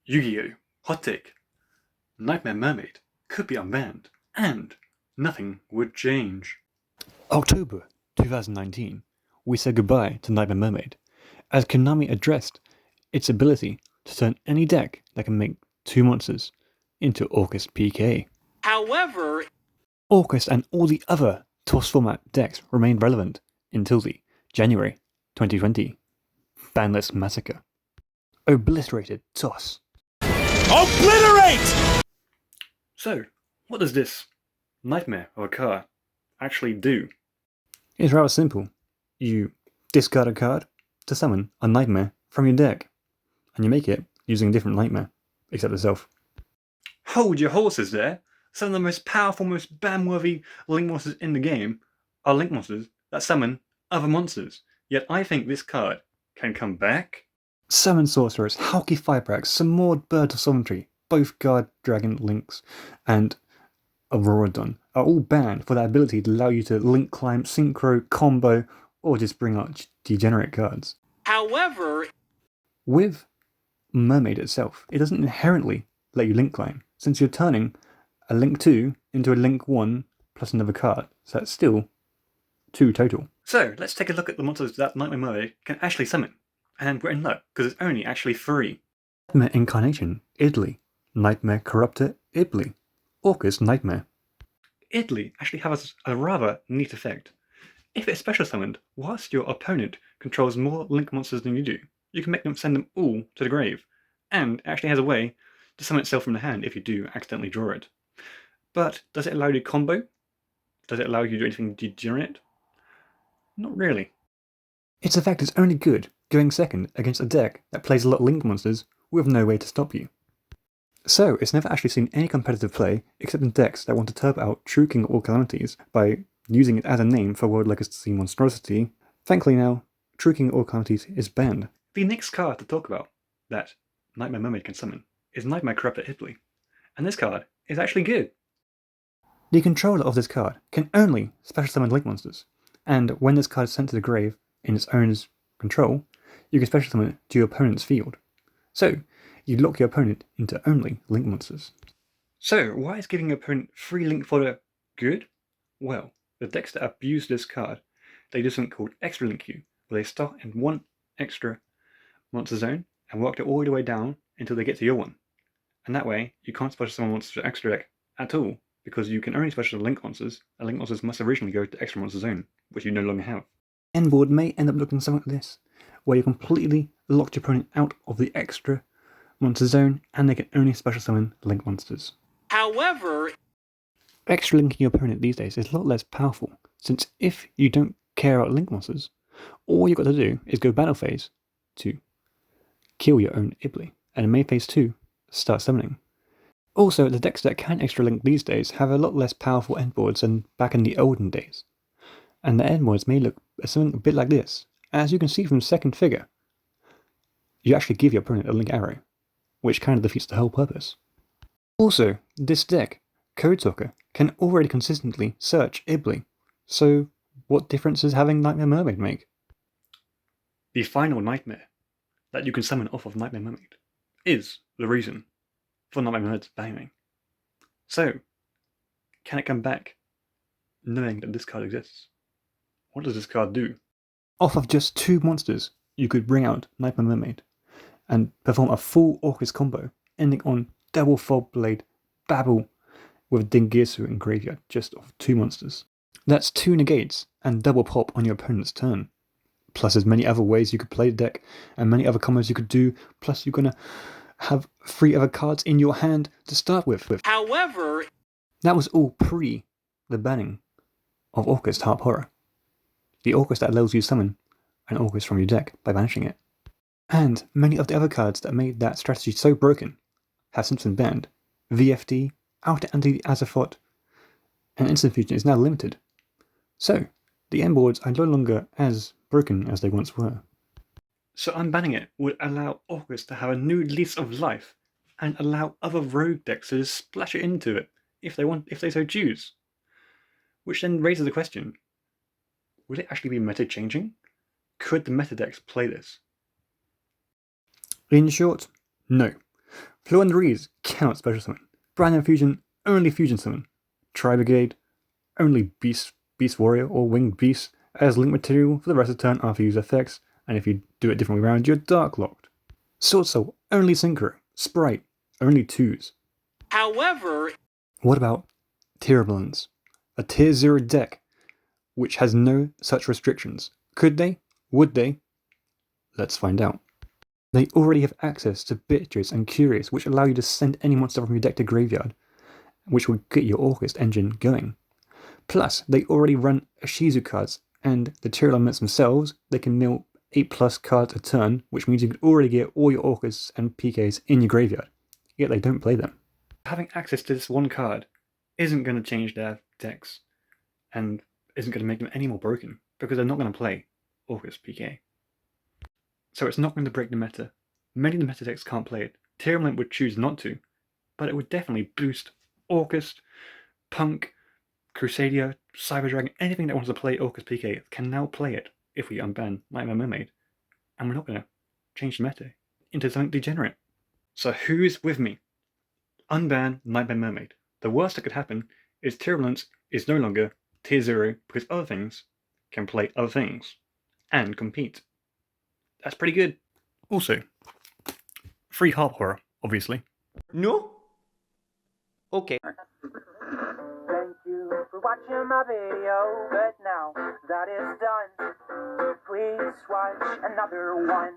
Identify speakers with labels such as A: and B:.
A: Yu-Gi-Oh! Hot take. Knightmare Mermaid could be unbanned, and nothing would change.
B: October 2019, we said goodbye to Knightmare Mermaid, as Konami addressed its ability to turn any deck that can make 2 monsters into Orcust PK.
A: However,
B: Orcust and all the other TOS format decks remained relevant until the January 2020 Banlist Massacre. Obliterated TOS.
C: Obliterate!
A: So, what does this nightmare of a card actually do?
B: It's rather simple. You discard a card to summon a nightmare from your deck, and you make it using a different nightmare, except itself.
A: Hold your horses there. Some of the most powerful, most ban-worthy link monsters in the game are link monsters that summon other monsters. Yet I think this card can come back.
B: Summon Sorceress, Hulky Firebrax, some more Bird of Sovereignty, both Guard Dragon Links, and Auroradon are all banned for their ability to allow you to link climb, synchro, combo, or just bring out degenerate cards.
A: However,
B: with Mermaid itself, it doesn't inherently let you link climb, since you're turning a link 2 into a link 1 plus another card, so that's still 2 total.
A: So let's take a look at the monsters that Knightmare Mermaid can actually summon. And we're in luck, because it's only actually 3.
B: Nightmare Incarnation, Idly. Nightmare Corruptor, Ibly. Orcust Nightmare.
A: Idly actually has a rather neat effect. If it's special summoned, whilst your opponent controls more link monsters than you do, you can make them send them all to the grave, and it actually has a way to summon itself from the hand if you do accidentally draw it. But does it allow you to combo? Does it allow you to do anything degenerate? Not really.
B: Its effect is only good going second against a deck that plays a lot of link monsters with no way to stop you. So it's never actually seen any competitive play except in decks that want to turbo out True King of All Calamities by using it as a name for World Legacy monstrosity. Thankfully now, True King of All Calamities is banned.
A: The next card to talk about that Knightmare Mermaid can summon is Nightmare Corruptor Idly, and this card is actually good.
B: The controller of this card can only special summon link monsters, and when this card is sent to the grave in its owner's control, you can special summon it to your opponent's field. So, you lock your opponent into only link monsters.
A: So, why is giving your opponent free link fodder good? Well, the decks that abuse this card, they do something called Extra Link Queue, where they start in one extra monster zone and work it all the way down until they get to your one. And that way, you can't special summon monsters to extra deck at all, because you can only special link monsters, and link monsters must originally go to extra monster zone, which you no longer have.
B: End board may end up looking something like this, where you completely locked your opponent out of the extra monster zone, and they can only special summon link monsters.
A: However,
B: extra linking your opponent these days is a lot less powerful, since if you don't care about link monsters, all you've got to do is go battle phase to kill your own Ibly, and in main phase 2, start summoning. Also, the decks that can extra link these days have a lot less powerful endboards than back in the olden days, and the endboards may look something a bit like this. As you can see from the second figure, you actually give your opponent a link arrow, which kind of defeats the whole purpose. Also, this deck, Code Talker, can already consistently search Ibly, so what difference does having Knightmare Mermaid make?
A: The final nightmare that you can summon off of Knightmare Mermaid is the reason for Knightmare Mermaid's banning. So, can it come back knowing that this card exists? What does this card do?
B: Off of just 2 monsters, you could bring out Knightmare Mermaid and perform a full Orcust combo, ending on double Fob Blade, Babble with Dingirsu in graveyard just off 2 monsters. That's 2 negates and double pop on your opponent's turn. Plus there's many other ways you could play the deck and many other combos you could do, plus you're gonna have 3 other cards in your hand to start with.
A: However,
B: that was all pre the banning of Orcust Harp Horror. The Orcust that allows you to summon an Orcust from your deck by banishing it. And many of the other cards that made that strategy so broken have since been banned. VFD, Outer Anti-Azathoth, and Instant Fusion is now limited. So, the endboards are no longer as broken as they once were.
A: So unbanning it would allow Orcust to have a new lease of life, and allow other rogue decks to just splash it into it if they so choose. Which then raises the question, would it actually be meta changing? Could the meta decks play this?
B: In short, no. Fluenderies cannot special summon. Brand Fusion only fusion summon. Tri Brigade only Beast Warrior or Winged Beast as link material for the rest of the turn after you use effects, and if you do it differently around, you're Dark Locked. Sword Soul only Synchro. Sprite only 2s.
C: However,
B: what about Tirblins? A tier 0 deck which has no such restrictions. Could they? Would they? Let's find out. They already have access to Bitches and Curious, which allow you to send any monster from your deck to graveyard, which will get your Orcust engine going. Plus, they already run Shizu cards, and the tier elements themselves, they can mill 8+ cards a turn, which means you can already get all your Orcusts and PKs in your graveyard, yet they don't play them.
A: Having access to this one card isn't going to change their decks, and isn't going to make them any more broken, because they're not going to play Orcust PK. So it's not going to break the meta. Many of the meta decks can't play it. Tyrion would choose not to, but it would definitely boost Orcust, Punk, Crusadia, Cyber Dragon, anything that wants to play Orcust PK can now play it if we unban Knightmare Mermaid. And we're not going to change the meta into something degenerate. So who's with me? Unban Knightmare Mermaid. The worst that could happen is Tyrulence is no longer tier 0 because other things can play other things and compete. That's pretty good. Also, free harp horror, obviously.
C: no? Okay.
D: Thank you for watching my video, but now that is done, please watch another one.